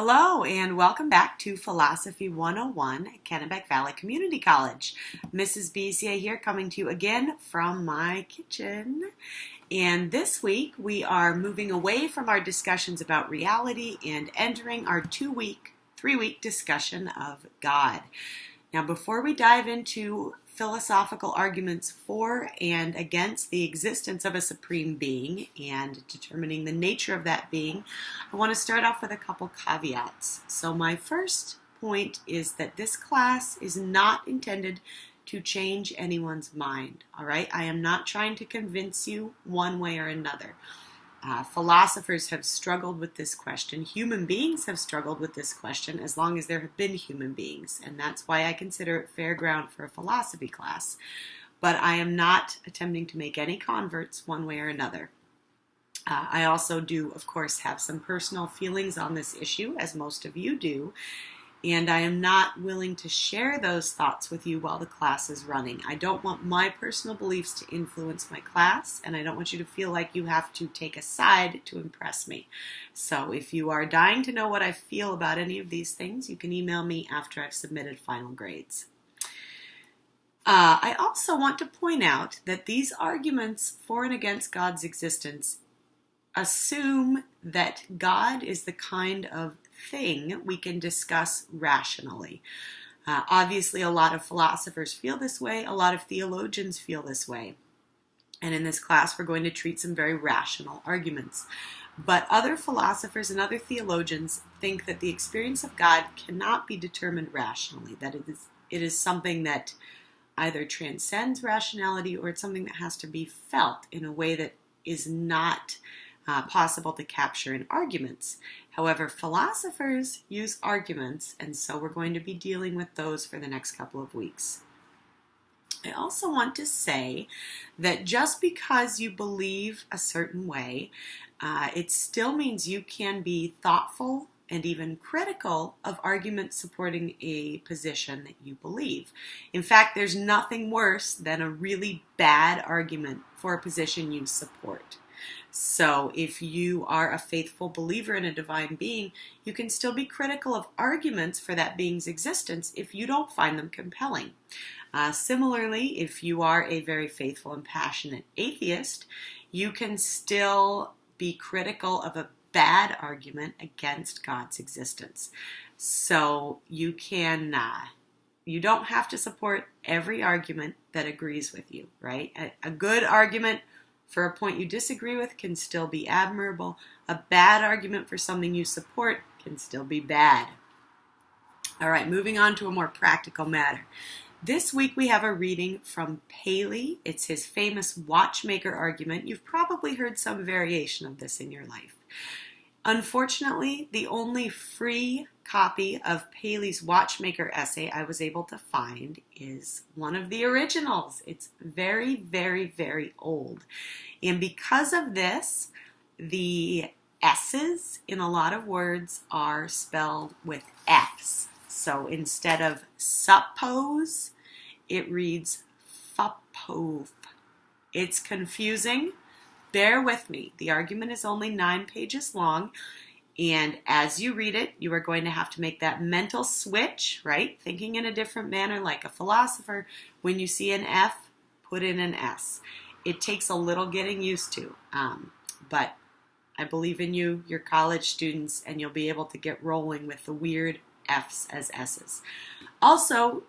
Hello and welcome back to Philosophy 101 at Kennebec Valley Community College. Mrs. Bezier here, coming to you again from my kitchen. And this week we are moving away from our discussions about reality and entering our three-week discussion of God. Now, before we dive into philosophical arguments for and against the existence of a supreme being and determining the nature of that being, I want to start off with a couple caveats. So my first point is that this class is not intended to change anyone's mind, all right? I am not trying to convince you one way or another. Philosophers have struggled with this question. Human beings have struggled with this question as long as there have been human beings, and that's why I consider it fair ground for a philosophy class. But I am not attempting to make any converts one way or another. I also do, of course, have some personal feelings on this issue, as most of you do, and I am not willing to share those thoughts with you while the class is running. I don't want my personal beliefs to influence my class, and I don't want you to feel like you have to take a side to impress me. So if you are dying to know what I feel about any of these things, you can email me after I've submitted final grades. I also want to point out that these arguments for and against God's existence assume that God is the kind of thing we can discuss rationally. Obviously, a lot of philosophers feel this way. A lot of theologians feel this way. And in this class, we're going to treat some very rational arguments. But other philosophers and other theologians think that the experience of God cannot be determined rationally, that it is something that either transcends rationality or it's something that has to be felt in a way that is not possible to capture in arguments. However, philosophers use arguments, and so we're going to be dealing with those for the next couple of weeks. I also want to say that just because you believe a certain way, it still means you can be thoughtful and even critical of arguments supporting a position that you believe. In fact, there's nothing worse than a really bad argument for a position you support. So if you are a faithful believer in a divine being, you can still be critical of arguments for that being's existence if you don't find them compelling. Similarly, if you are a very faithful and passionate atheist, you can still be critical of a bad argument against God's existence. So you don't have to support every argument that agrees with you, right? A good argument for a point you disagree with can still be admirable. A bad argument for something you support can still be bad. All right, moving on to a more practical matter. This week we have a reading from Paley. It's his famous Watchmaker argument. You've probably heard some variation of this in your life. Unfortunately, the only free copy of Paley's Watchmaker essay I was able to find is one of the originals. It's very, very, very old. And because of this, the S's in a lot of words are spelled with F's. So instead of suppose, it reads fupove. It's confusing. Bear with me. The argument is only 9 pages long, and as you read it, you are going to have to make that mental switch, right? Thinking in a different manner like a philosopher. When you see an F, put in an S. It takes a little getting used to, but I believe in you, you're college students, and you'll be able to get rolling with the weird F's as S's. Also,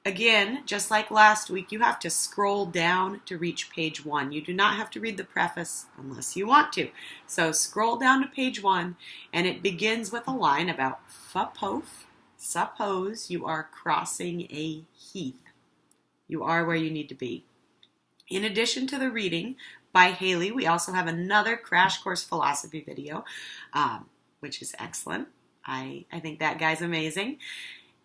again, just like last week, you have to scroll down to reach page 1. You do not have to read the preface unless you want to. So scroll down to page 1, and it begins with a line about fupove. Suppose you are crossing a heath. You are where you need to be. In addition to the reading by Haley, we also have another Crash Course Philosophy video, which is excellent. I think that guy's amazing.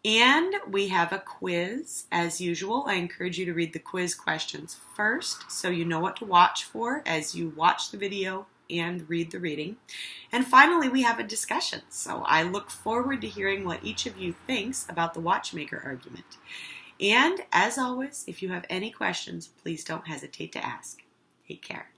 And we have a quiz, as usual. I encourage you to read the quiz questions first so you know what to watch for as you watch the video and read the reading. And finally, we have a discussion. So I look forward to hearing what each of you thinks about the Watchmaker argument. And as always, if you have any questions, please don't hesitate to ask. Take care.